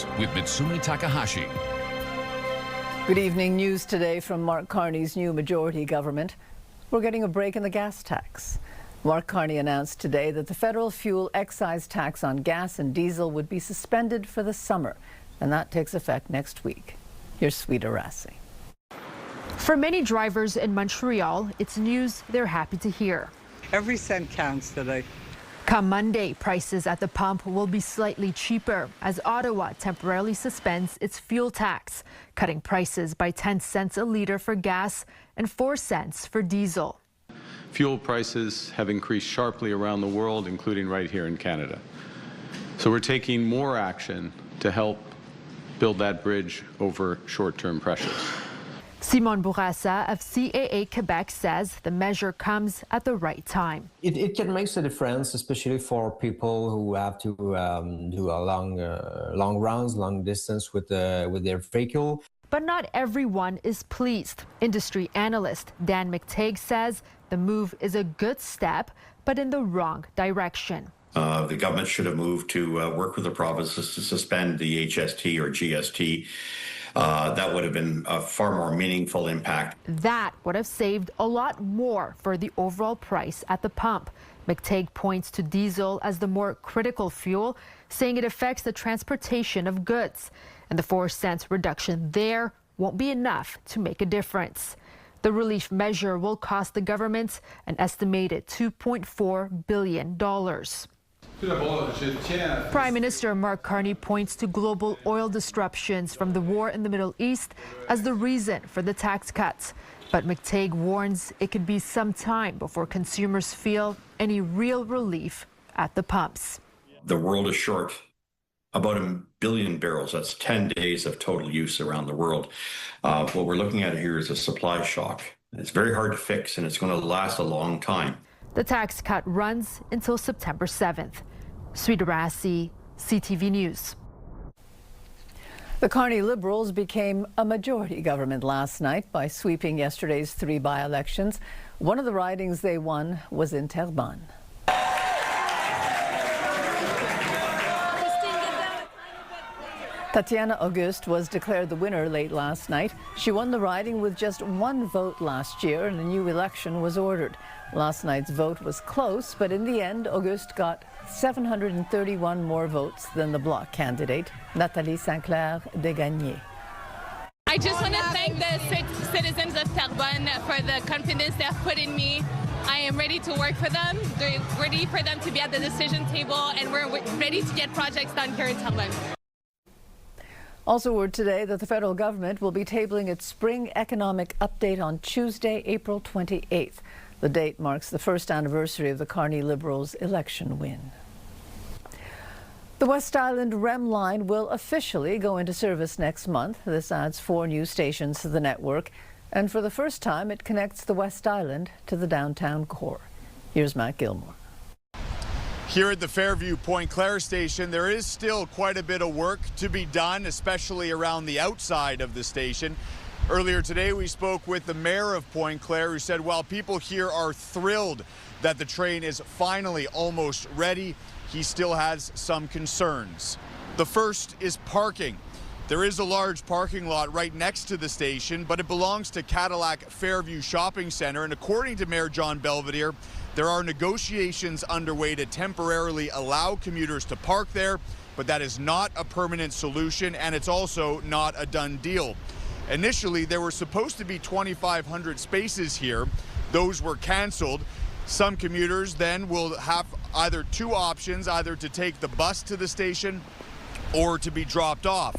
News with Mitsumi Takahashi. Good evening. News today from Mark Carney's new majority government. We're getting a break in the gas tax. Mark Carney announced today that the federal fuel excise tax on gas and diesel would be suspended for the summer, and that takes effect next week. Here's Sweet Arasi. For many drivers in Montreal, it's news they're happy to hear. Every cent counts today. Come Monday, prices at the pump will be slightly cheaper as Ottawa temporarily suspends its fuel tax, cutting prices by 10 cents a litre for gas and 4 cents for diesel. Fuel prices have increased sharply around the world, including right here in Canada. So we're taking more action to help build that bridge over short-term pressures. Simon Bourassa of CAA Quebec says the measure comes at the right time. It can make a difference, especially for people who have to do a long rounds, long distance with their vehicle. But not everyone is pleased. Industry analyst Dan McTague says the move is a good step, but in the wrong direction. The government should have moved to work with the provinces to suspend the HST or GST. That would have been a far more meaningful impact. That would have saved a lot more for the overall price at the pump. McTague points to diesel as the more critical fuel, saying it affects the transportation of goods. And the 4 cents reduction there won't be enough to make a difference. The relief measure will cost the government an estimated $2.4 billion. Prime Minister Mark Carney points to global oil disruptions from the war in the Middle East as the reason for the tax cuts. But McTague warns it could be some time before consumers feel any real relief at the pumps. The world is short about 1 billion barrels. That's 10 days of total use around the world. What we're looking at here is a supply shock. It's very hard to fix, and it's going to last a long time. The tax cut runs until September 7th. Sweet Arasi, CTV News. The Carney Liberals became a majority government last night by sweeping yesterday's 3 by-elections. One of the ridings they won was in Terrebonne. Tatiana Auguste was declared the winner late last night. She won the riding with just 1 vote last year, and a new election was ordered. Last night's vote was close, but in the end, Auguste got 731 more votes than the Bloc candidate, Nathalie Saint-Clair Desgagnés. I just want to thank the citizens of Tarlton for the confidence they have put in me. I am ready to work for them. They're ready for them to be at the decision table, and we're ready to get projects done here in Tarlton. Also word today that the federal government will be tabling its spring economic update on Tuesday, April 28th. The date marks the first anniversary of the Carney Liberals' election win. The West Island REM line will officially go into service next month. This adds 4 new stations to the network, and for the first time it connects the West Island to the downtown core. Here's Matt Gilmore. Here at the Fairview Point Claire station, there is still quite a bit of work to be done, especially around the outside of the station. Earlier today, we spoke with the mayor of Point Claire, who said while people here are thrilled that the train is finally almost ready, he still has some concerns. The first is parking. There is a large parking lot right next to the station, but it belongs to Cadillac Fairview Shopping Center, and according to Mayor John Belvedere, there are negotiations underway to temporarily allow commuters to park there, but that is not a permanent solution, and it's also not a done deal. Initially, there were supposed to be 2,500 spaces here. Those were canceled. Some commuters then will have either 2 options, either to take the bus to the station or to be dropped off.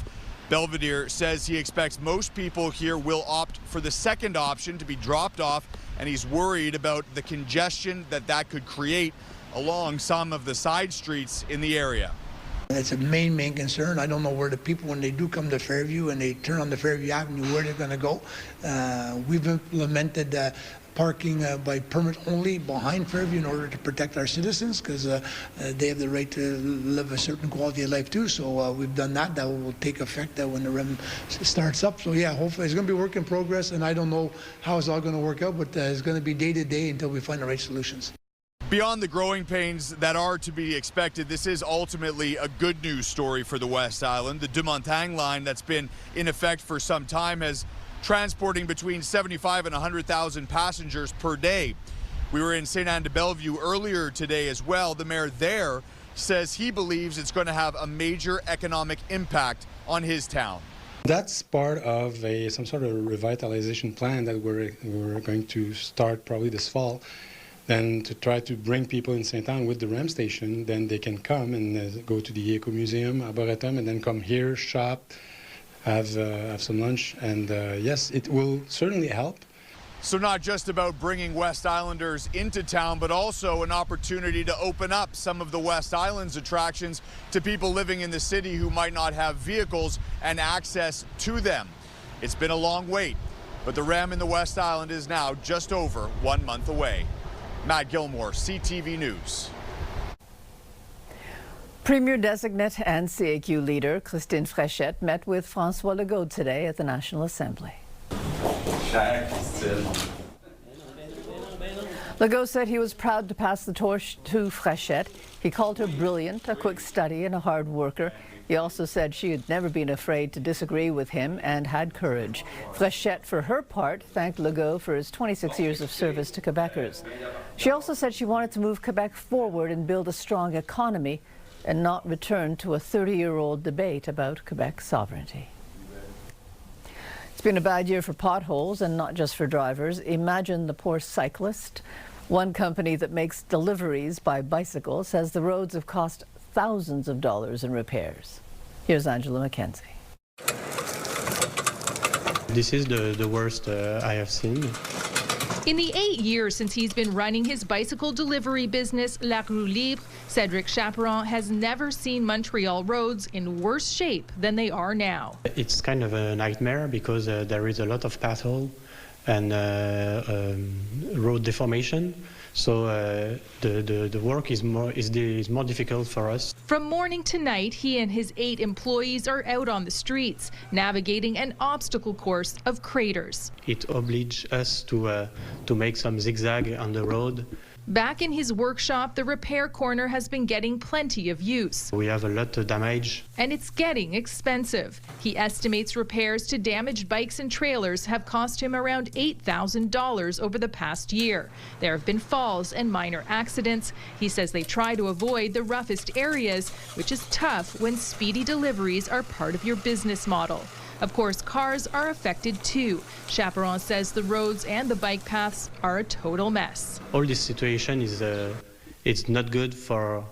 Belvedere says he expects most people here will opt for the second option, to be dropped off, and he's worried about the congestion that could create along some of the side streets in the area. That's a main concern. I don't know where the people, when they do come to Fairview and they turn on the Fairview Avenue, where they're going to go. We've implemented parking by permit only behind Fairview in order to protect our citizens, because they have the right to live a certain quality of life too. So we've done that. That will take effect when the REM starts up. So yeah, hopefully it's going to be work in progress, and I don't know how it's all going to work out, but it's going to be day to day until we find the right solutions. Beyond the growing pains that are to be expected, this is ultimately a good news story for the West Island. The Deux Montagnes line that's been in effect for some time has transporting between 75 and 100,000 passengers per day. We were in St. Anne de Bellevue earlier today as well. The mayor there says he believes it's going to have a major economic impact on his town. That's part of some sort of revitalization plan that we're going to start probably this fall. Then to try to bring people in St. Anne with the REM station, then they can come and go to the Eco Museum, Arboretum, and then come here, shop, have some lunch, and yes, it will certainly help. So not just about bringing West Islanders into town, but also an opportunity to open up some of the West Island's attractions to people living in the city who might not have vehicles and access to them. It's been a long wait, but the REM in the West Island is now just over 1 month away. Matt Gilmore, CTV News. Premier-designate and CAQ leader Christine Fréchette met with François Legault today at the National Assembly. Legault said he was proud to pass the torch to Fréchette. He called her brilliant, a quick study and a hard worker. He also said she had never been afraid to disagree with him and had courage. Fréchette, for her part, thanked Legault for his 26 years of service to Quebecers. She also said she wanted to move Quebec forward and build a strong economy and not return to a 30-year-old debate about Quebec's sovereignty. It's been a bad year for potholes, and not just for drivers. Imagine the poor cyclist. One company that makes deliveries by bicycle says the roads have cost thousands of dollars in repairs. Here's Angela McKenzie. This is the worst I have seen. In the 8 years since he's been running his bicycle delivery business, La Roue Libre, Cedric Chaperon has never seen Montreal roads in worse shape than they are now. It's kind of a nightmare because there is a lot of pothole and road deformation. So the work is more difficult for us. From morning to night, he and his 8 employees are out on the streets, navigating an obstacle course of craters. It obliges us to make some zigzag on the road. Back in his workshop, the repair corner has been getting plenty of use. We have a lot of damage. And it's getting expensive. He estimates repairs to damaged bikes and trailers have cost him around $8,000 over the past year. There have been falls and minor accidents. He says they try to avoid the roughest areas, which is tough when speedy deliveries are part of your business model. Of course, cars are affected too. Chaperon says the roads and the bike paths are a total mess. All this situation is it's not good for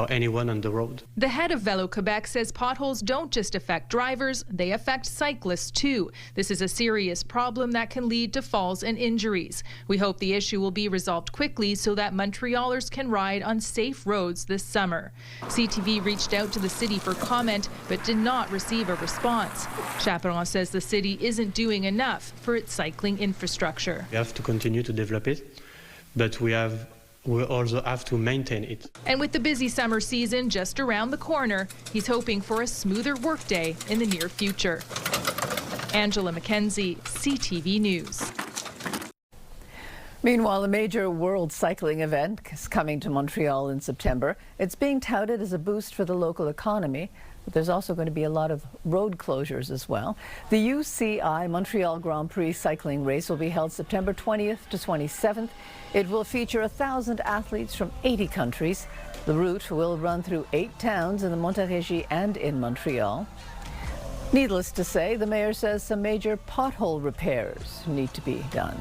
anyone on the road. The head of Velo Quebec says potholes don't just affect drivers, they affect cyclists too. This is a serious problem that can lead to falls and injuries. We hope the issue will be resolved quickly so that Montrealers can ride on safe roads this summer. CTV reached out to the city for comment but did not receive a response. Chaperon says the city isn't doing enough for its cycling infrastructure. We have to continue to develop it, but we also have to maintain it. And with the busy summer season just around the corner, he's hoping for a smoother workday in the near future. Angela McKenzie, CTV News. Meanwhile, a major world cycling event is coming to Montreal in September. It's being touted as a boost for the local economy, but there's also going to be a lot of road closures as well. The UCI Montreal Grand Prix cycling race will be held September 20th to 27th. It will feature 1,000 athletes from 80 countries. The route will run through 8 towns in the Montérégie and in Montreal. Needless to say, the mayor says some major pothole repairs need to be done.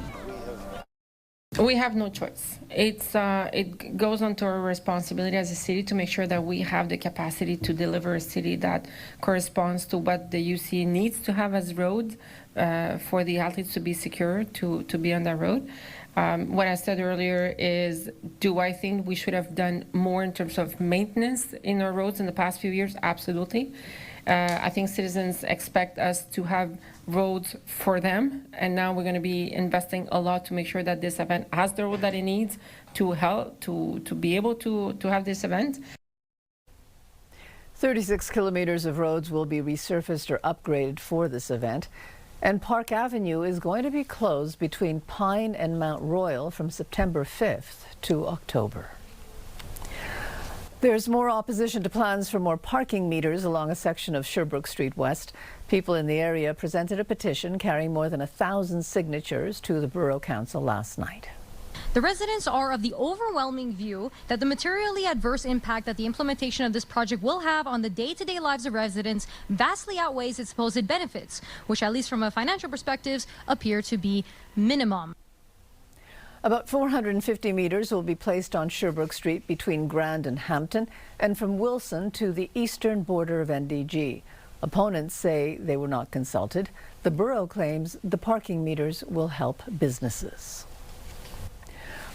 We have no choice. It goes onto our responsibility as a city to make sure that we have the capacity to deliver a city that corresponds to what the UC needs to have as road for the athletes to be secure to be on that road. What I said earlier is, do I think we should have done more in terms of maintenance in our roads in the past few years? Absolutely. I think citizens expect us to have roads for them, and now we're going to be investing a lot to make sure that this event has the road that it needs to help to be able to have this event. 36 kilometers of roads will be resurfaced or upgraded for this event. And Park Avenue is going to be closed between Pine and Mount Royal from September 5th to October. There's more opposition to plans for more parking meters along a section of Sherbrooke Street West. People in the area presented a petition carrying more than 1,000 signatures to the Borough Council last night. The residents are of the overwhelming view that the materially adverse impact that the implementation of this project will have on the day-to-day lives of residents vastly outweighs its supposed benefits, which at least from a financial perspective appear to be minimum. About 450 meters will be placed on Sherbrooke Street between Grand and Hampton and from Wilson to the eastern border of NDG. Opponents say they were not consulted. The borough claims the parking meters will help businesses.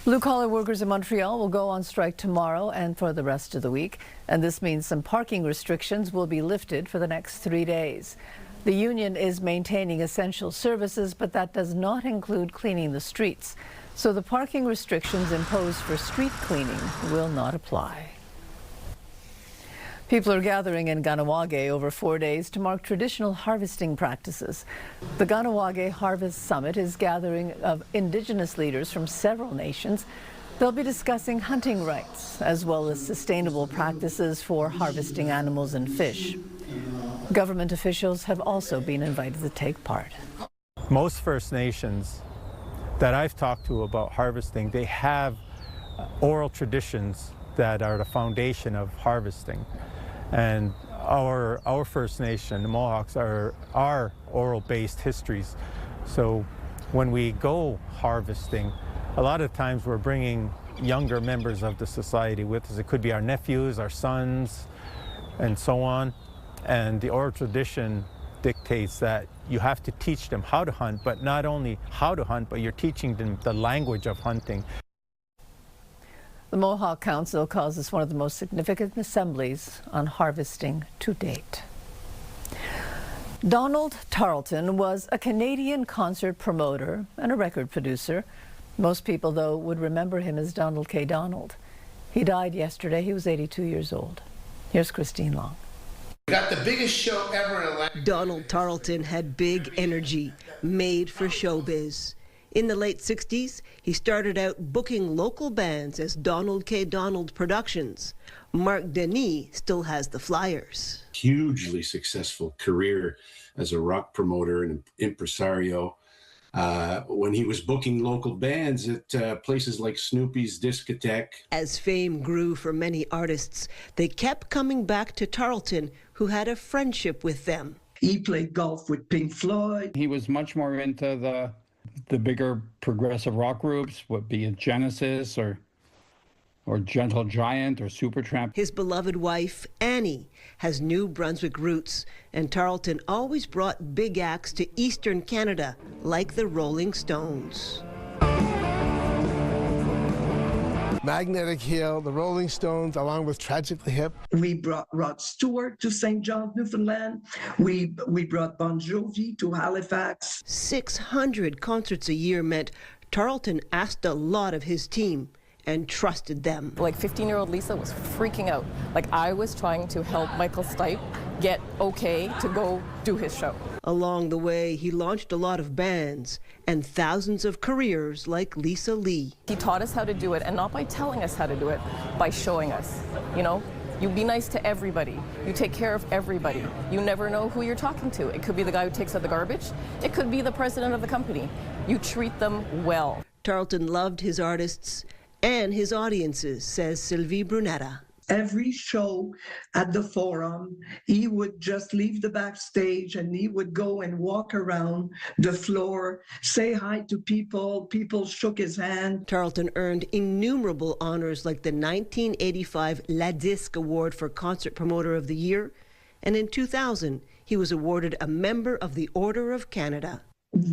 Blue-collar workers in Montreal will go on strike tomorrow and for the rest of the week, and this means some parking restrictions will be lifted for the next 3 days. The union is maintaining essential services, but that does not include cleaning the streets. So the parking restrictions imposed for street cleaning will not apply. People are gathering in Ganawage over 4 days to mark traditional harvesting practices. The Ganawage Harvest Summit is gathering of Indigenous leaders from several nations. They'll be discussing hunting rights as well as sustainable practices for harvesting animals and fish. Government officials have also been invited to take part. Most First Nations that I've talked to about harvesting, they have oral traditions that are the foundation of harvesting. And our First Nation, the Mohawks, are oral-based histories. So when we go harvesting, a lot of times we're bringing younger members of the society with us. It could be our nephews, our sons, and so on. And the oral tradition dictates that you have to teach them how to hunt, but not only how to hunt, but you're teaching them the language of hunting. The Mohawk Council calls this one of the most significant assemblies on harvesting to date. Donald Tarlton was a Canadian concert promoter and a record producer. Most people, though, would remember him as Donald K. Donald. He died yesterday. He was 82 years old. Here's Christine Long. We got the biggest show ever in Atlanta. Donald Tarlton had big energy, made for showbiz. In the late 60s, he started out booking local bands as Donald K. Donald Productions. Mark Denis still has the flyers. Hugely successful career as a rock promoter and impresario. When he was booking local bands at places like Snoopy's Discotheque. As fame grew for many artists, they kept coming back to Tarlton, who had a friendship with them. He played golf with Pink Floyd. He was much more into the bigger progressive rock groups, be it Genesis or Gentle Giant or Supertramp. His beloved wife, Annie, has New Brunswick roots, and Tarlton always brought big acts to Eastern Canada, like the Rolling Stones. Magnetic Hill, the Rolling Stones, along with Tragically Hip. We brought Rod Stewart to St. John's, Newfoundland. We brought Bon Jovi to Halifax. 600 concerts a year meant Tarlton asked a lot of his team and trusted them. Like 15-year-old Lisa was freaking out. Like I was trying to help Michael Stipe get okay to go do his show. Along the way, he launched a lot of bands and thousands of careers like Lisa Lee. He taught us how to do it, and not by telling us how to do it, by showing us. You know, you be nice to everybody. You take care of everybody. You never know who you're talking to. It could be the guy who takes out the garbage. It could be the president of the company. You treat them well. Tarlton loved his artists and his audiences, says Sylvie Brunetta. Every show at the Forum, he would just leave the backstage and he would go and walk around the floor, say hi to people. People shook his hand. Tarlton earned innumerable honors like the 1985 La Disque Award for Concert Promoter of the Year, and in 2000, he was awarded a Member of the Order of Canada.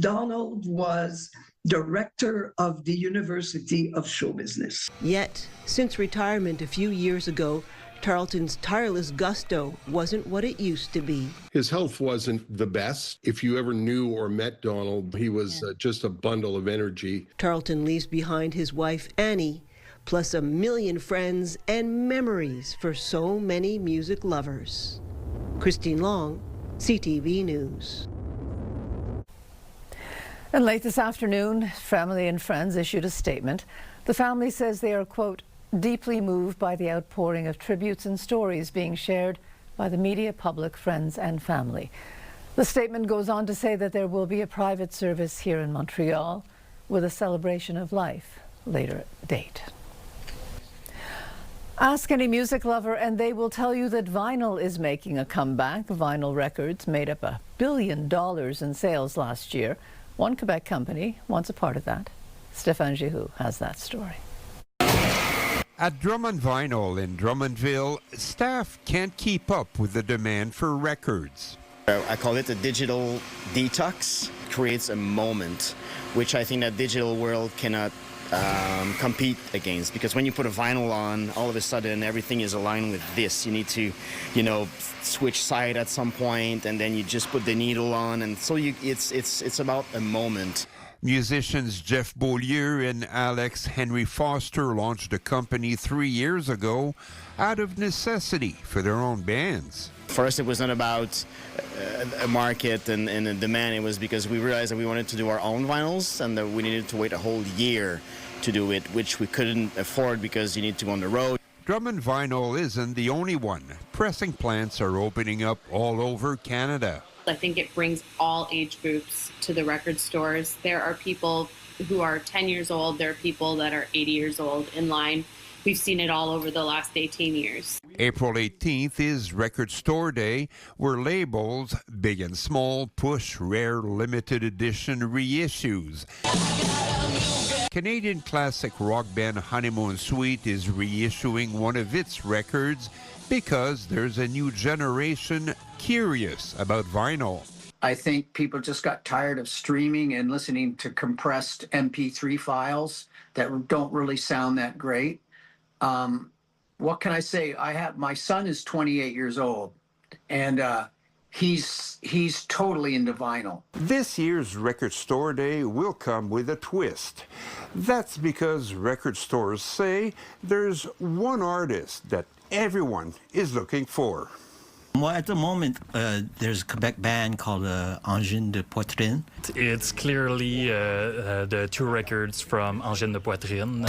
Donald was director of the University of Show Business. Yet, since retirement a few years ago, Tarlton's tireless gusto wasn't what it used to be. His health wasn't the best. If you ever knew or met Donald, he was just a bundle of energy. Tarlton leaves behind his wife, Annie, plus 1 million friends and memories for so many music lovers. Christine Long, CTV News. And late this afternoon, family and friends issued a statement. The family says they are, quote, deeply moved by the outpouring of tributes and stories being shared by the media, public, friends, and family. The statement goes on to say that there will be a private service here in Montreal with a celebration of life later date. Ask any music lover and they will tell you that vinyl is making a comeback. Vinyl records made up $1 billion in sales last year. One Quebec company wants a part of that. Stéphane Giroux has that story. At Drummond Vinyl in Drummondville, staff can't keep up with the demand for records. I call it a digital detox. Creates a moment, which I think that digital world cannot compete against, because when you put a vinyl on, all of a sudden everything is aligned with this. You need to, switch side at some point, and then you just put the needle on, and so it's about a moment. Musicians Jeff Beaulieu and Alex Henry Foster launched a company 3 years ago out of necessity for their own bands. For us, it was not about a market and a demand. It was because we realized that we wanted to do our own vinyls and that we needed to wait a whole year to do it, which we couldn't afford because you need to go on the road. Drummond Vinyl isn't the only one. Pressing plants are opening up all over Canada. I think it brings all age groups to the record stores. There are people who are 10 years old. There are people that are 80 years old in line. We've seen it all over the last 18 years. April 18th is Record Store Day, where labels, big and small, push rare limited edition reissues. Canadian classic rock band Honeymoon Suite is reissuing one of its records because there's a new generation curious about vinyl. I think people just got tired of streaming and listening to compressed MP3 files that don't really sound that great. What can I say? My son is 28 years old, and he's totally into vinyl. This year's Record Store Day will come with a twist. That's because record stores say there's one artist that everyone is looking for. Well, at the moment, there's a Quebec band called Engine de Poitrine. It's clearly the two records from Engine de Poitrine.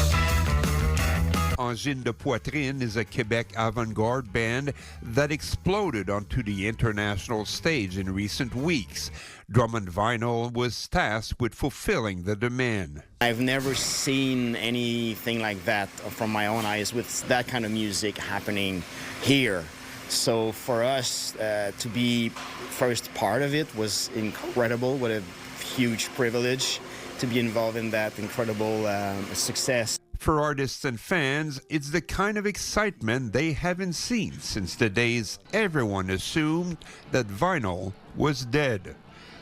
Engine de Poitrine is a Quebec avant-garde band that exploded onto the international stage in recent weeks. Drummond Vinyl was tasked with fulfilling the demand. I've never seen anything like that from my own eyes with that kind of music happening here. So for us to be first part of it was incredible. What a huge privilege to be involved in that incredible success. For artists and fans, it's the kind of excitement they haven't seen since the days everyone assumed that vinyl was dead.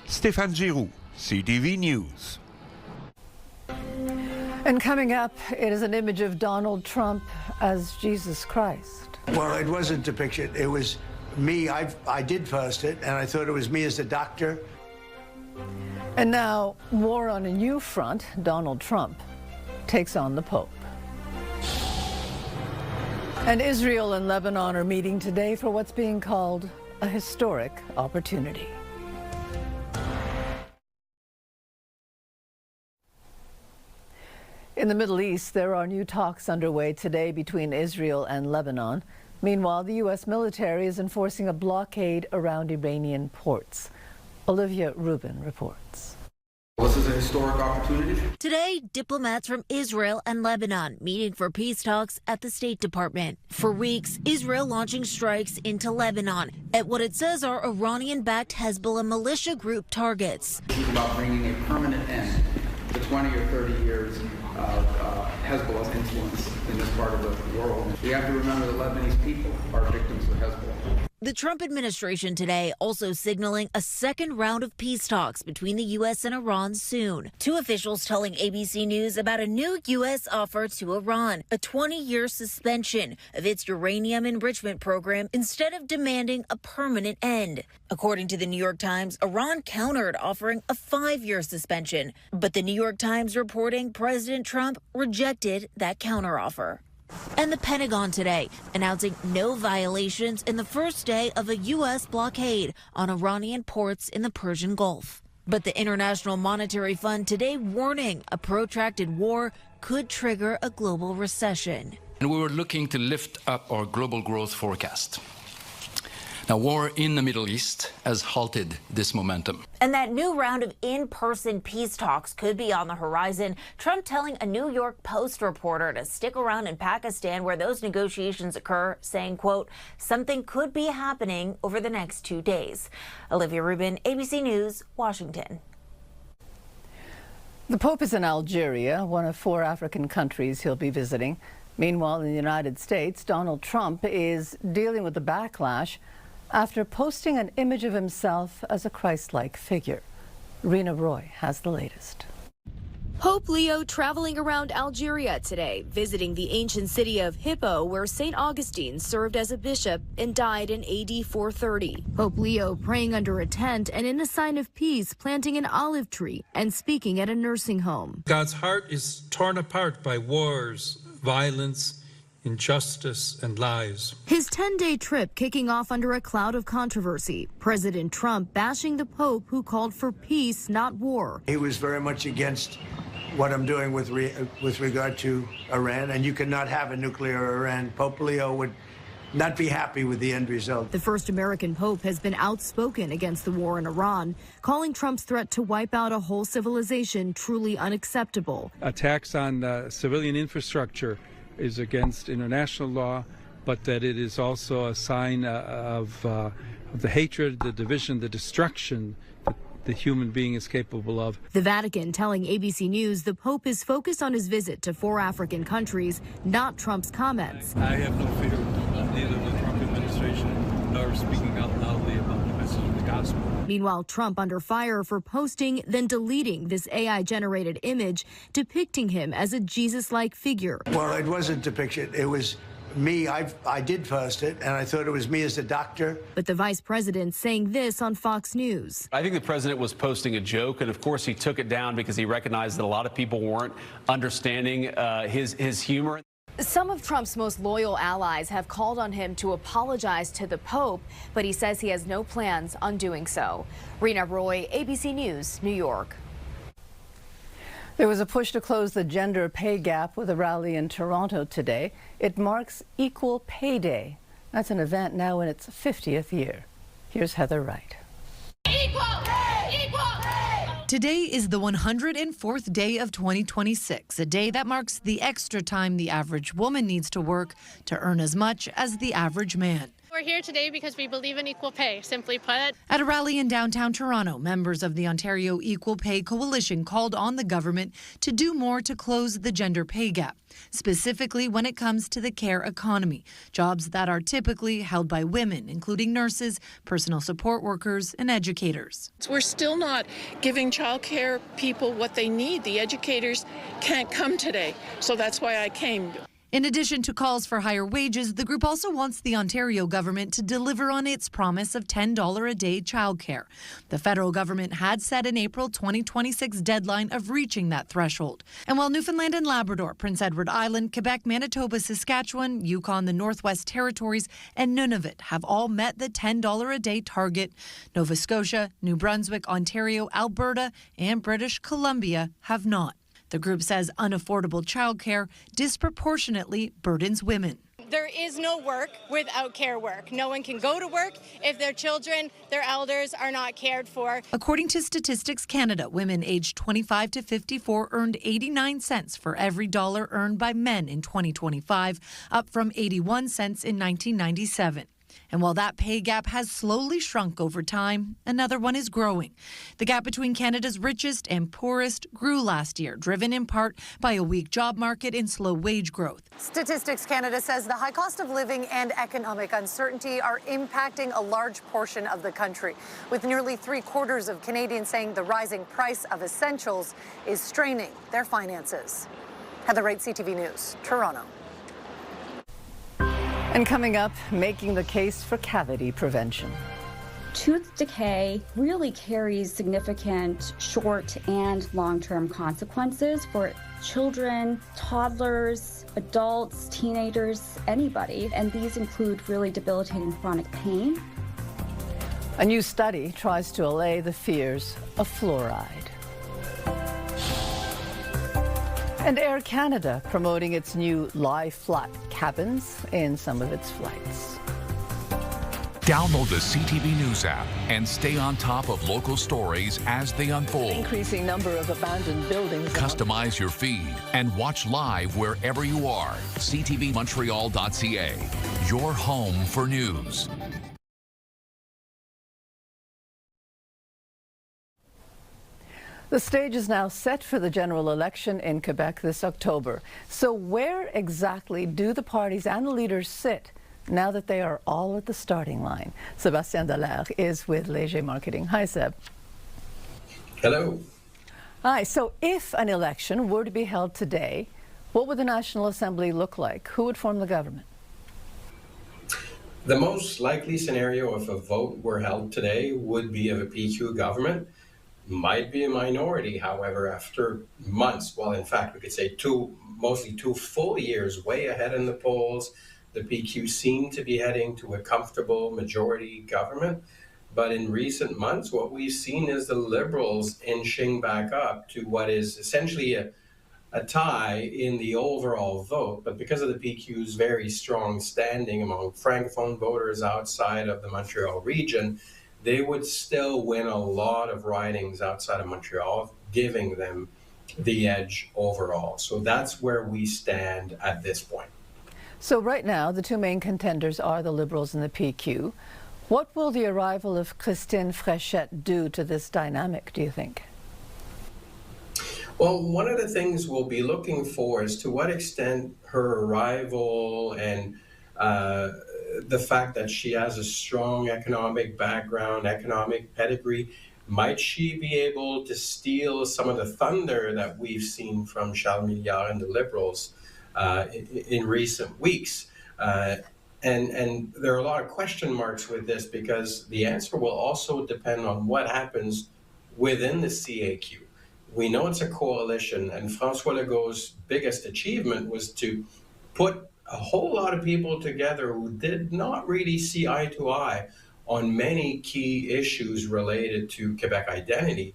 Stéphane Giroux, CTV News. And coming up, it is an image of Donald Trump as Jesus Christ. Well, it wasn't depicted. It was me. I did post it, and I thought it was me as the doctor. And now, war on a new front. Donald Trump takes on the Pope. And Israel and Lebanon are meeting today for what's being called a historic opportunity. In the Middle East, there are new talks underway today between Israel and Lebanon. Meanwhile, the U.S. military is enforcing a blockade around Iranian ports. Olivia Rubin reports. This is a historic opportunity. Today, diplomats from Israel and Lebanon meeting for peace talks at the State Department. For weeks, Israel launching strikes into Lebanon at what it says are Iranian-backed Hezbollah militia group targets. It's about bringing a permanent end to 20 or 30 years of Hezbollah's influence in this part of the world. We have to remember the Lebanese people are victims of Hezbollah. The Trump administration today also signaling a second round of peace talks between the U.S. and Iran soon. Two officials telling ABC News about a new U.S. offer to Iran, a 20-year suspension of its uranium enrichment program instead of demanding a permanent end. According to the New York Times, Iran countered offering a 5-year suspension. But the New York Times reporting President Trump rejected that counteroffer. And the Pentagon today announcing no violations in the first day of a U.S. blockade on Iranian ports in the Persian Gulf. But the International Monetary Fund today warning a protracted war could trigger a global recession. And we were looking to lift up our global growth forecast. Now, war in the Middle East has halted this momentum. And that new round of in-person peace talks could be on the horizon. Trump telling a New York Post reporter to stick around in Pakistan where those negotiations occur, saying, quote, something could be happening over the next 2 days. Olivia Rubin, ABC News, Washington. The Pope is in Algeria, one of 4 African countries he'll be visiting. Meanwhile, in the United States, Donald Trump is dealing with the backlash after posting an image of himself as a Christ-like figure. Rena Roy has the latest. Pope Leo traveling around Algeria today, visiting the ancient city of Hippo, where St. Augustine served as a bishop and died in AD 430. Pope Leo praying under a tent and in a sign of peace, planting an olive tree and speaking at a nursing home. God's heart is torn apart by wars, violence, injustice, and lies. His 10-day trip kicking off under a cloud of controversy. President Trump bashing the Pope, who called for peace, not war. He was very much against what I'm doing with regard to Iran, and you cannot have a nuclear Iran. Pope Leo would not be happy with the end result. The first American Pope has been outspoken against the war in Iran, calling Trump's threat to wipe out a whole civilization truly unacceptable. Attacks on civilian infrastructure is against international law, but that it is also a sign of the hatred, the division, the destruction that the human being is capable of. The Vatican telling ABC News the Pope is focused on his visit to 4 African countries, not Trump's comments. I have no fear of neither the Trump administration nor speaking out loudly about the message of the gospel. Meanwhile, Trump under fire for posting, then deleting this AI-generated image depicting him as a Jesus-like figure. Well, it wasn't depiction. It was me. I did post it, and I thought it was me as a doctor. But the vice president saying this on Fox News. I think the president was posting a joke, and of course he took it down because he recognized that a lot of people weren't understanding his humor. Some of Trump's most loyal allies have called on him to apologize to the Pope, but he says he has no plans on doing so. Rena Roy, ABC News, New York. There was a push to close the gender pay gap with a rally in Toronto today. It marks Equal Pay Day. That's an event now in its 50th year. Here's Heather Wright. Equal pay! Equal pay! Today is the 104th day of 2026, a day that marks the extra time the average woman needs to work to earn as much as the average man. We're here today because we believe in equal pay, simply put. At a rally in downtown Toronto, members of the Ontario Equal Pay Coalition called on the government to do more to close the gender pay gap, specifically when it comes to the care economy, jobs that are typically held by women, including nurses, personal support workers, and educators. We're still not giving childcare people what they need. The educators can't come today, so that's why I came. In addition to calls for higher wages, the group also wants the Ontario government to deliver on its promise of $10 a day childcare. The federal government had set an April 2026 deadline of reaching that threshold. And while Newfoundland and Labrador, Prince Edward Island, Quebec, Manitoba, Saskatchewan, Yukon, the Northwest Territories, and Nunavut have all met the $10 a day target, Nova Scotia, New Brunswick, Ontario, Alberta, and British Columbia have not. The group says unaffordable childcare disproportionately burdens women. There is no work without care work. No one can go to work if their children, their elders are not cared for. According to Statistics Canada, women aged 25 to 54 earned 89 cents for every dollar earned by men in 2025, up from 81 cents in 1997. And while that pay gap has slowly shrunk over time, another one is growing. The gap between Canada's richest and poorest grew last year, driven in part by a weak job market and slow wage growth. Statistics Canada says the high cost of living and economic uncertainty are impacting a large portion of the country, with nearly 3/4 of Canadians saying the rising price of essentials is straining their finances. Heather Wright, CTV News, Toronto. And coming up, making the case for cavity prevention. Tooth decay really carries significant short and long-term consequences for children, toddlers, adults, teenagers, anybody, and these include really debilitating chronic pain. A new study tries to allay the fears of fluoride. And Air Canada promoting its new lie flat cabins in some of its flights. Download the CTV News app and stay on top of local stories as they unfold. Increasing number of abandoned buildings. Customize your feed and watch live wherever you are. CTVMontreal.ca, your home for news. The stage is now set for the general election in Quebec this October. So where exactly do the parties and the leaders sit now that they are all at the starting line? Sébastien Dallaire is with Léger Marketing. Hi, Seb. Hello. Hi. So if an election were to be held today, what would the National Assembly look like? Who would form the government? The most likely scenario if a vote were held today would be of a PQ government. Might be a minority, however, after months, well, in fact, we could say mostly two full years way ahead in the polls, the PQ seemed to be heading to a comfortable majority government. But in recent months, what we've seen is the Liberals inching back up to what is essentially a tie in the overall vote. But because of the PQ's very strong standing among Francophone voters outside of the Montreal region, they would still win a lot of ridings outside of Montreal, giving them the edge overall. So that's where we stand at this point. So right now, the two main contenders are the Liberals and the PQ. What will the arrival of Christine Fréchette do to this dynamic, do you think? Well, one of the things we'll be looking for is to what extent her arrival and the fact that she has a strong economic background, economic pedigree, might she be able to steal some of the thunder that we've seen from Charles Milliard and the Liberals in recent weeks? And there are a lot of question marks with this because the answer will also depend on what happens within the CAQ. We know it's a coalition, and François Legault's biggest achievement was to put a whole lot of people together who did not really see eye to eye on many key issues related to Quebec identity,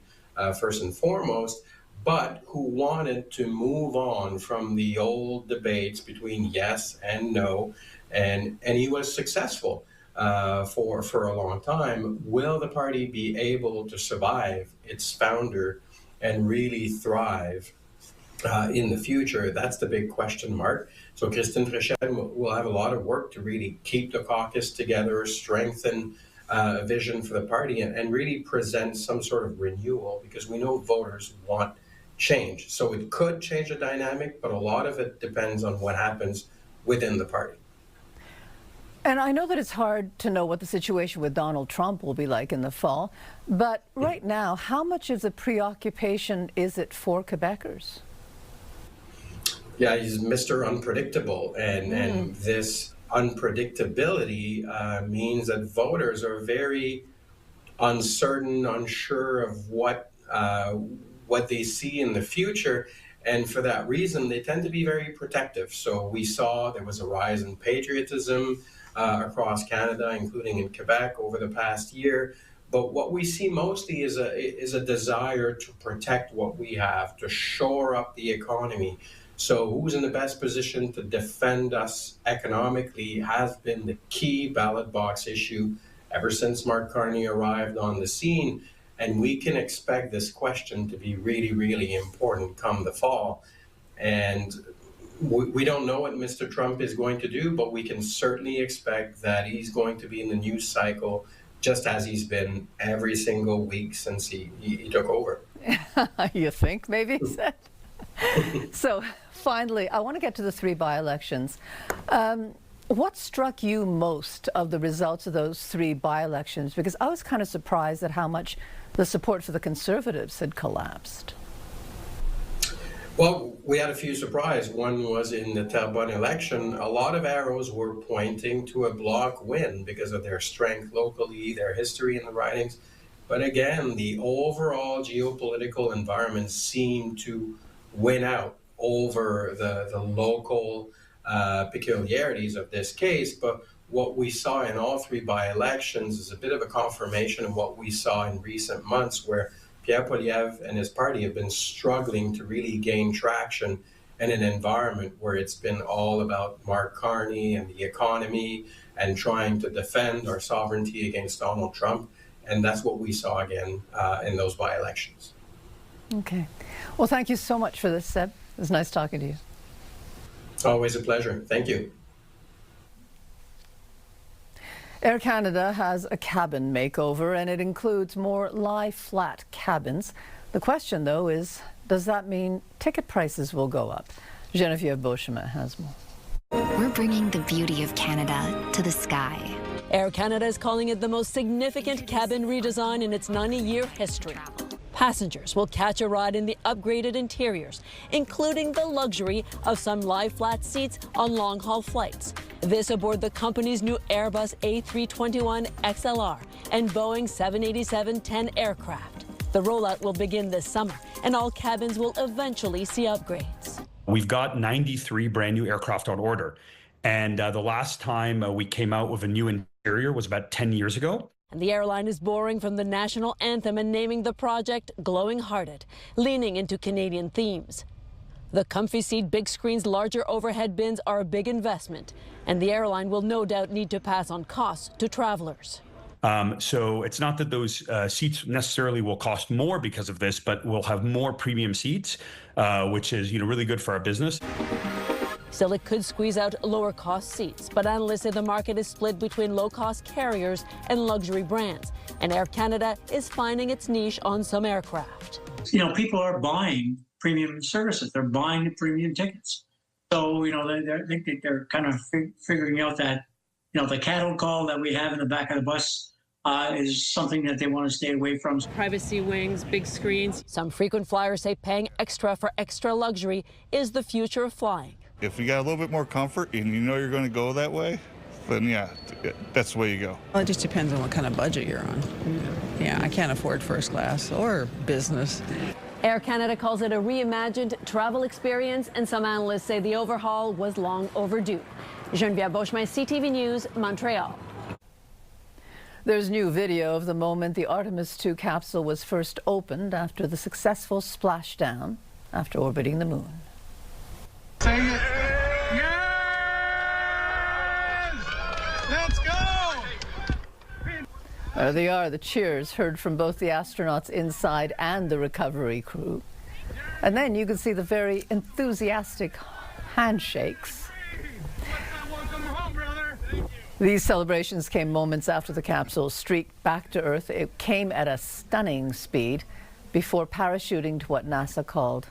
first and foremost, but who wanted to move on from the old debates between yes and no, and he was successful for a long time. Will the party be able to survive its founder and really thrive in the future? That's the big question mark. So Christine Fréchette will have a lot of work to really keep the caucus together, strengthen a vision for the party, and really present some sort of renewal, because we know voters want change. So it could change the dynamic, but a lot of it depends on what happens within the party. And I know that it's hard to know what the situation with Donald Trump will be like in the fall, but right now, how much of the preoccupation is it for Quebecers? Yeah, he's Mr. Unpredictable, and this unpredictability means that voters are very uncertain, unsure of what they see in the future, and for that reason, they tend to be very protective. So we saw there was a rise in patriotism across Canada, including in Quebec, over the past year. But what we see mostly is a desire to protect what we have, to shore up the economy. So who's in the best position to defend us economically has been the key ballot box issue ever since Mark Carney arrived on the scene. And we can expect this question to be really, really important come the fall. And we don't know what Mr. Trump is going to do, but we can certainly expect that he's going to be in the news cycle just as he's been every single week since he took over. You think, maybe? So finally, I want to get to the three by-elections. What struck you most of the results of those three by-elections? Because I was kind of surprised at how much the support for the Conservatives had collapsed. Well, we had a few surprises. One was in the Tarlton election. A lot of arrows were pointing to a Bloc win because of their strength locally, their history in the ridings. But again, the overall geopolitical environment seemed to win out over the local peculiarities of this case. But what we saw in all three by-elections is a bit of a confirmation of what we saw in recent months, where Pierre Poilievre and his party have been struggling to really gain traction in an environment where it's been all about Mark Carney and the economy and trying to defend our sovereignty against Donald Trump. And that's what we saw again in those by-elections. Okay. Well, thank you so much for this, Seb. It was nice talking to you. Always a pleasure. Thank you. Air Canada has a cabin makeover, and it includes more lie-flat cabins. The question, though, is does that mean ticket prices will go up? Geneviève Beauchemin has more. We're bringing the beauty of Canada to the sky. Air Canada is calling it the most significant cabin redesign in its 90-year history. Passengers will catch a ride in the upgraded interiors, including the luxury of some lie-flat seats on long-haul flights. This aboard the company's new Airbus A321 XLR and Boeing 787-10 aircraft. The rollout will begin this summer, and all cabins will eventually see upgrades. We've got 93 brand new aircraft on order, and the last time we came out with a new interior was about 10 years ago. And the airline is borrowing from the national anthem and naming the project Glowing Hearted, leaning into Canadian themes. The comfy seat, big screens, larger overhead bins are a big investment, and the airline will no doubt need to pass on costs to travelers. So it's not that those seats necessarily will cost more because of this, but we'll have more premium seats, which is really good for our business. Still, it could squeeze out lower-cost seats, but analysts say the market is split between low-cost carriers and luxury brands, and Air Canada is finding its niche on some aircraft. People are buying premium services. They're buying the premium tickets. So, I think they're kind of figuring out that, the cattle call that we have in the back of the bus is something that they want to stay away from. Privacy wings, big screens. Some frequent flyers say paying extra for extra luxury is the future of flying. If you got a little bit more comfort and you're going to go that way, then yeah, that's the way you go. Well, it just depends on what kind of budget you're on. Yeah, I can't afford first class or business. Air Canada calls it a reimagined travel experience, and some analysts say the overhaul was long overdue. Geneviève Beauchemin, CTV News, Montreal. There's new video of the moment the Artemis II capsule was first opened after the successful splashdown after orbiting the moon. Sing it. Yes! Let's go! There they are, the cheers heard from both the astronauts inside and the recovery crew. And then you can see the very enthusiastic handshakes. These celebrations came moments after the capsule streaked back to Earth. It came at a stunning speed before parachuting to what NASA called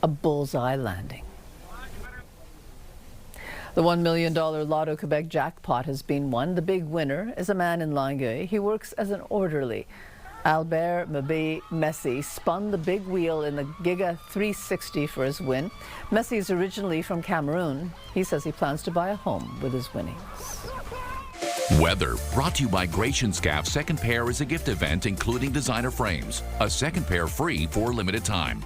a bullseye landing. The $1 million Lotto Quebec jackpot has been won. The big winner is a man in Longueuil. He works as an orderly. Albert Messi spun the big wheel in the Giga 360 for his win. Messi is originally from Cameroon. He says he plans to buy a home with his winnings. Weather brought to you by Gratianscaf. Second pair is a gift event including designer frames. A second pair free for a limited time.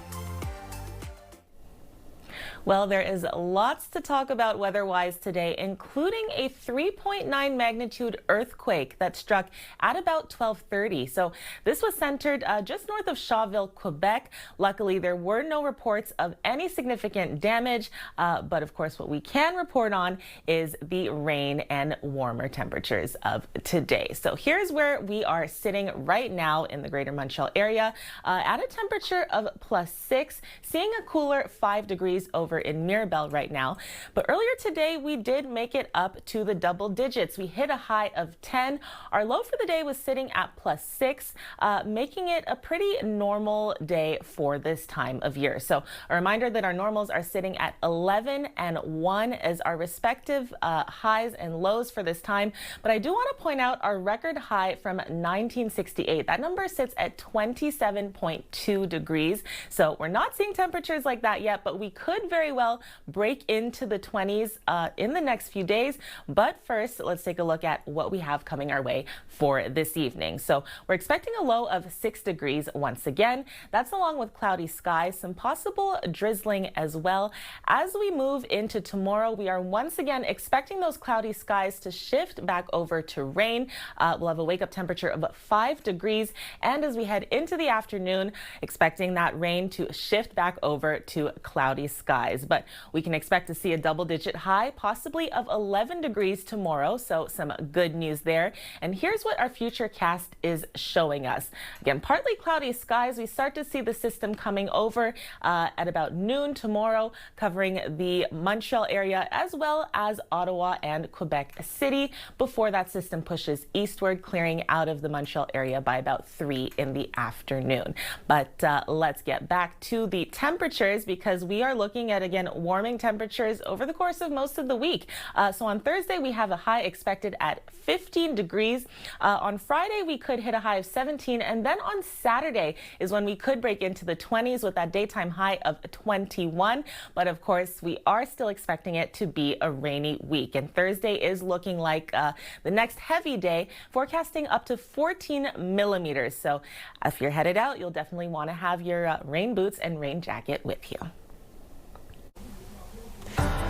Well, there is lots to talk about weather-wise today, including a 3.9 magnitude earthquake that struck at about 12:30. So this was centered just north of Shawville, Quebec. Luckily, there were no reports of any significant damage. But of course, what we can report on is the rain and warmer temperatures of today. So here's where we are sitting right now in the greater Montreal area at a temperature of +6, seeing a cooler 5 degrees over in Mirabel right now. But earlier today, we did make it up to the double digits. We hit a high of 10. Our low for the day was sitting at +6, making it a pretty normal day for this time of year. So a reminder that our normals are sitting at 11 and 1 as our respective highs and lows for this time. But I do want to point out our record high from 1968. That number sits at 27.2 degrees. So we're not seeing temperatures like that yet, but we could very well break into the 20s in the next few days. But first, let's take a look at what we have coming our way for this evening. So we're expecting a low of 6 degrees once again. That's along with cloudy skies, some possible drizzling as well. As we move into tomorrow, we are once again expecting those cloudy skies to shift back over to rain. We'll have a wake-up temperature of 5 degrees. And as we head into the afternoon, expecting that rain to shift back over to cloudy skies. skies. But we can expect to see a double-digit high, possibly of 11 degrees tomorrow. So some good news there. And here's what our futurecast is showing us. Again, partly cloudy skies. We start to see the system coming over at about noon tomorrow, covering the Montreal area as well as Ottawa and Quebec City before that system pushes eastward, clearing out of the Montreal area by about 3 in the afternoon. But let's get back to the temperatures, because we are looking at, again, warming temperatures over the course of most of the week. So on Thursday, we have a high expected at 15 degrees. On Friday, we could hit a high of 17. And then on Saturday is when we could break into the 20s with that daytime high of 21. But of course, we are still expecting it to be a rainy week. And Thursday is looking like the next heavy day, forecasting up to 14 millimeters. So if you're headed out, you'll definitely want to have your rain boots and rain jacket with you.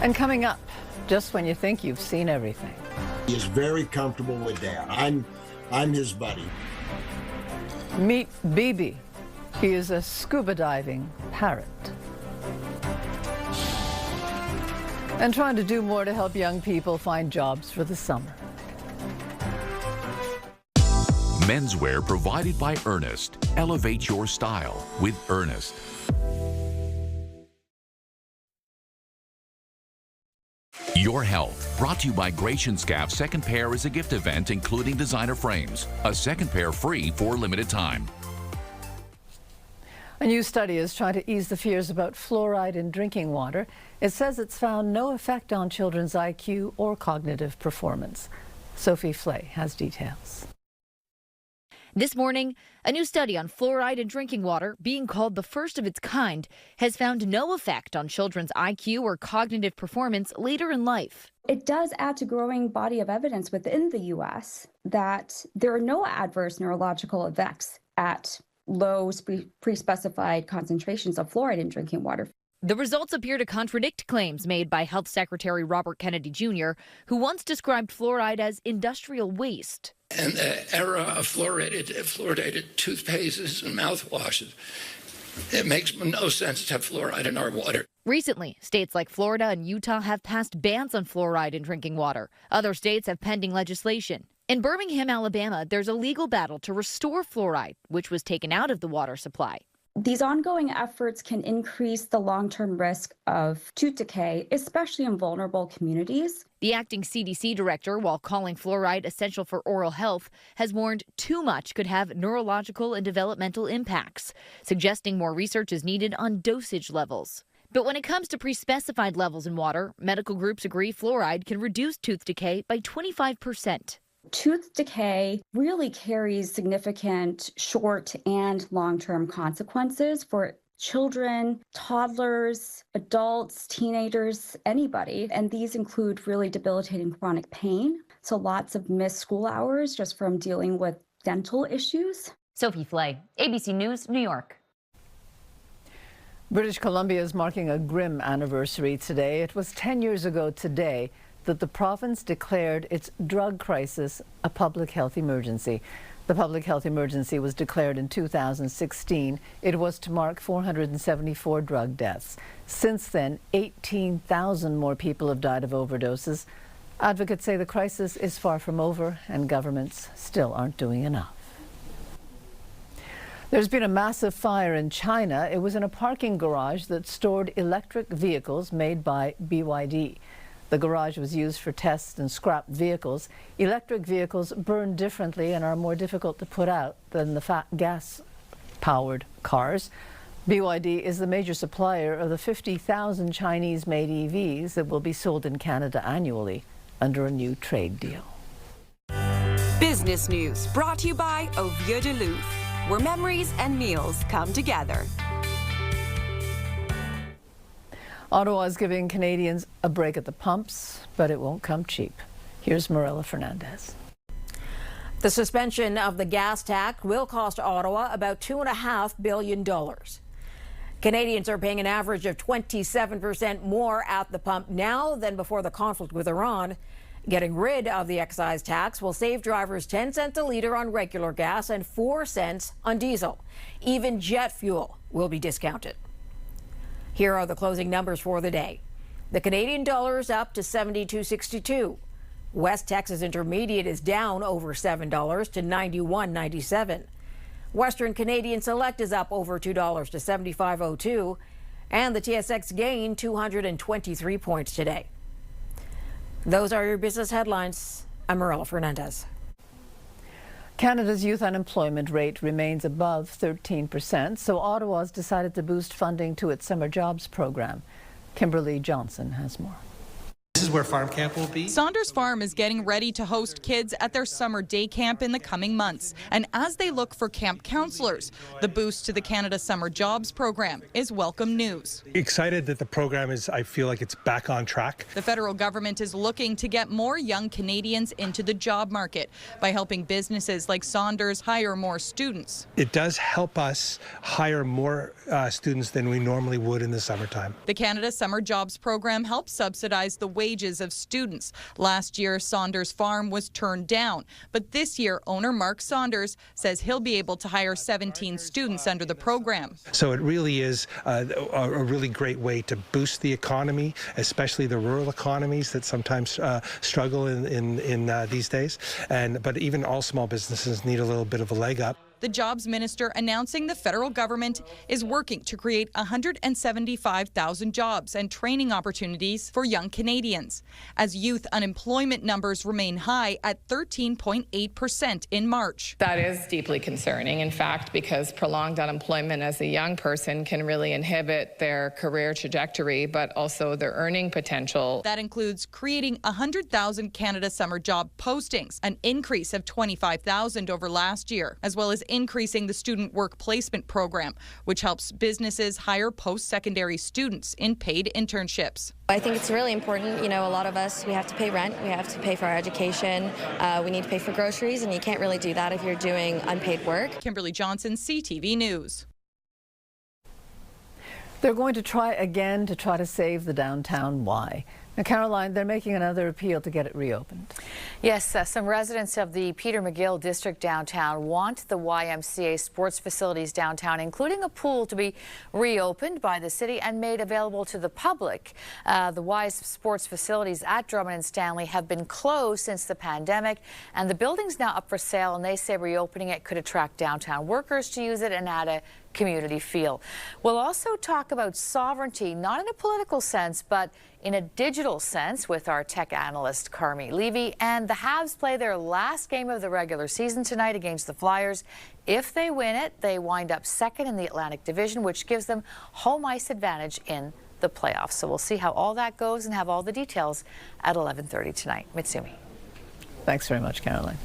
And coming up, just when you think you've seen everything. He is very comfortable with that. I'm his buddy. Meet Bibi. He is a scuba diving parrot. And trying to do more to help young people find jobs for the summer. Menswear provided by Ernest. Elevate your style with Ernest. Your Health, brought to you by Gratianscap's second pair is a gift event including designer frames. A second pair free for a limited time. A new study is trying to ease the fears about fluoride in drinking water. It says it's found no effect on children's IQ or cognitive performance. Sophie Flay has details. This morning, a new study on fluoride in drinking water, being called the first of its kind, has found no effect on children's IQ or cognitive performance later in life. It does add to growing body of evidence within the U.S. that there are no adverse neurological effects at low pre-specified concentrations of fluoride in drinking water. The results appear to contradict claims made by Health Secretary Robert Kennedy Jr., who once described fluoride as industrial waste. And the era of fluoridated toothpastes and mouthwashes, it makes no sense to have fluoride in our water. Recently, states like Florida and Utah have passed bans on fluoride in drinking water. Other states have pending legislation. In Birmingham, Alabama, there's a legal battle to restore fluoride, which was taken out of the water supply. These ongoing efforts can increase the long-term risk of tooth decay, especially in vulnerable communities. The acting CDC director, while calling fluoride essential for oral health, has warned too much could have neurological and developmental impacts, suggesting more research is needed on dosage levels. But when it comes to pre-specified levels in water, medical groups agree fluoride can reduce tooth decay by 25%. Tooth decay really carries significant short and long-term consequences for children, toddlers, adults, teenagers, anybody. And these include really debilitating chronic pain. So lots of missed school hours just from dealing with dental issues. Sophie Flay, ABC News, New York. British Columbia is marking a grim anniversary today. It was 10 years ago today that the province declared its drug crisis a public health emergency. The public health emergency was declared in 2016. It was to mark 474 drug deaths. Since then, 18,000 more people have died of overdoses. Advocates say the crisis is far from over and governments still aren't doing enough. There's been a massive fire in China. It was in a parking garage that stored electric vehicles made by BYD. The garage was used for tests and scrapped vehicles. Electric vehicles burn differently and are more difficult to put out than the gas-powered cars. BYD is the major supplier of the 50,000 Chinese-made EVs that will be sold in Canada annually under a new trade deal. Business News brought to you by Au Vieux de Louvre, where memories and meals come together. Ottawa is giving Canadians a break at the pumps, but it won't come cheap. Here's Marilla Fernandez. The suspension of the gas tax will cost Ottawa about $2.5 billion. Canadians are paying an average of 27% more at the pump now than before the conflict with Iran. Getting rid of the excise tax will save drivers 10 cents a litre on regular gas and 4 cents on diesel. Even jet fuel will be discounted. Here are the closing numbers for the day. The Canadian dollar is up to 72.62. West Texas Intermediate is down over $7 to 91.97. Western Canadian Select is up over $2 to 75.02. And the TSX gained 223 points today. Those are your business headlines. I'm Marilla Fernandez. Canada's youth unemployment rate remains above 13%, so Ottawa's decided to boost funding to its summer jobs program. Kimberly Johnson has more. This is where farm camp will be. Saunders Farm is getting ready to host kids at their summer day camp in the coming months. And as they look for camp counselors, the boost to the Canada Summer Jobs program is welcome news. Excited that the program is, I feel like it's back on track. The federal government is looking to get more young Canadians into the job market by helping businesses like Saunders hire more students. It does help us hire more students than we normally would in the summertime. The Canada Summer Jobs program helps subsidize the wages of students. Last year, Saunders Farm was turned down, but this year, owner Mark Saunders says he'll be able to hire 17 students under the program. So it really is a really great way to boost the economy, especially the rural economies that sometimes struggle in these days. But even all small businesses need a little bit of a leg up. The jobs minister announcing the federal government is working to create 175,000 jobs and training opportunities for young Canadians, as youth unemployment numbers remain high at 13.8% in March. That is deeply concerning, in fact, because prolonged unemployment as a young person can really inhibit their career trajectory, but also their earning potential. That includes creating 100,000 Canada Summer Job postings, an increase of 25,000 over last year, as well as increasing the Student Work Placement Program, which helps businesses hire post-secondary students in paid internships. I think it's really important. You know, a lot of us, we have to pay rent, we have to pay for our education, we need to pay for groceries, and you can't really do that if you're doing unpaid work. Kimberly Johnson, CTV News. They're going to try again to save the downtown Y. Now, Caroline, they're making another appeal to get it reopened. Yes, some residents of the Peter McGill district downtown want the YMCA sports facilities downtown, including a pool, to be reopened by the city and made available to the public. The Y's sports facilities at Drummond and Stanley have been closed since the pandemic, and the building's now up for sale, and they say reopening it could attract downtown workers to use it and add a community feel. We'll also talk about sovereignty, not in a political sense, but in a digital sense, with our tech analyst Carmi Levy. And the Habs play their last game of the regular season tonight against the Flyers. If they win it, they wind up second in the Atlantic Division, which gives them home ice advantage in the playoffs. So we'll see how all that goes and have all the details at 11:30 tonight. Mitsumi. Thanks very much, Caroline.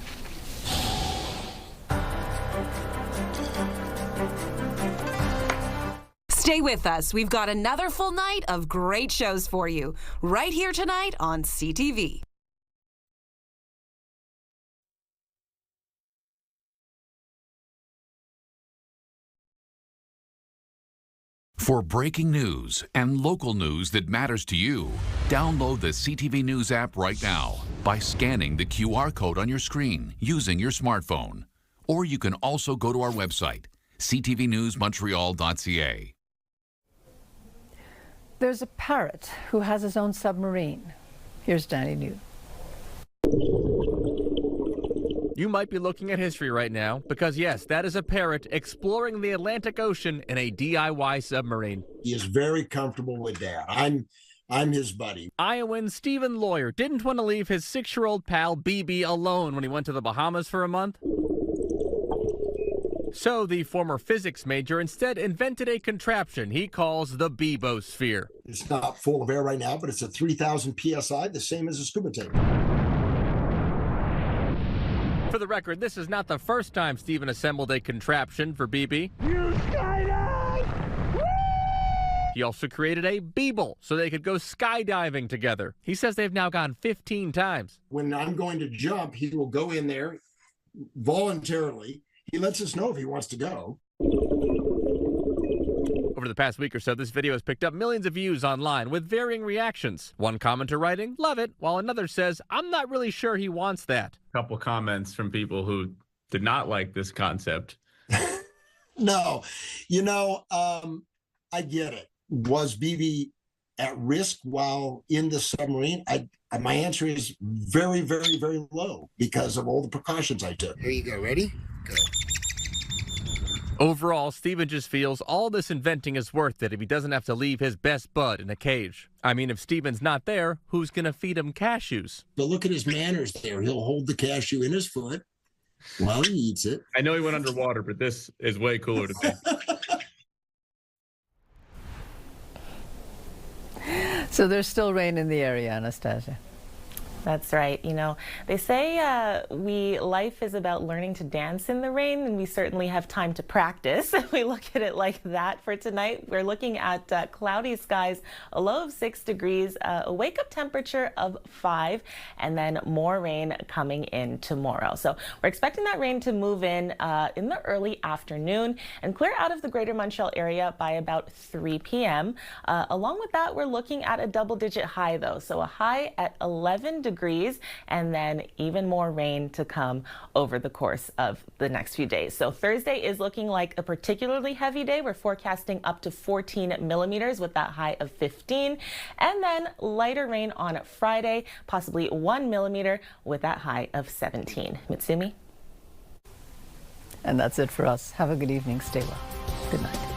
Stay with us. We've got another full night of great shows for you right here tonight on CTV. For breaking news and local news that matters to you, download the CTV News app right now by scanning the QR code on your screen using your smartphone. Or you can also go to our website, ctvnewsmontreal.ca. There's a parrot who has his own submarine. Here's Danny New. You might be looking at history right now because, yes, that is a parrot exploring the Atlantic Ocean in a DIY submarine. He is very comfortable with that. I'm his buddy. Iowan Stephen Lawyer didn't want to leave his 6-year-old pal BB alone when he went to the Bahamas for a month. So the former physics major instead invented a contraption he calls the Bebosphere. It's not full of air right now, but it's at 3,000 PSI, the same as a scuba tank. For the record, this is not the first time Stephen assembled a contraption for BB. He also created a Beeble so they could go skydiving together. He says they've now gone 15 times. When I'm going to jump, he will go in there voluntarily. He lets us know if he wants to go. Over the past week or so, this video has picked up millions of views online with varying reactions. One commenter writing, "Love it," while another says, "I'm not really sure he wants that." A couple comments from people who did not like this concept. No, I get it. Was BB at risk while in the submarine? My answer is very, very, very low because of all the precautions I took. Here you go. Ready? Go. Overall, Stephen just feels all this inventing is worth it if he doesn't have to leave his best bud in a cage. I mean, if Stephen's not there, who's going to feed him cashews? But look at his manners there. He'll hold the cashew in his foot while he eats it. I know he went underwater, but this is way cooler to me. So there's still rain in the area, Anastasia. That's right. You know, they say life is about learning to dance in the rain, and we certainly have time to practice. We look at it like that for tonight. We're looking at cloudy skies, a low of 6 degrees, a wake-up temperature of 5, and then more rain coming in tomorrow. So we're expecting that rain to move in the early afternoon and clear out of the greater Montreal area by about 3 p.m. Along with that, we're looking at a double-digit high, though. So a high at 11 degrees, and then even more rain to come over the course of the next few days. So Thursday is looking like a particularly heavy day. We're forecasting up to 14 millimeters with that high of 15, and then lighter rain on Friday, possibly 1 millimeter with that high of 17. Mitsumi? And that's it for us. Have a good evening. Stay well. Good night.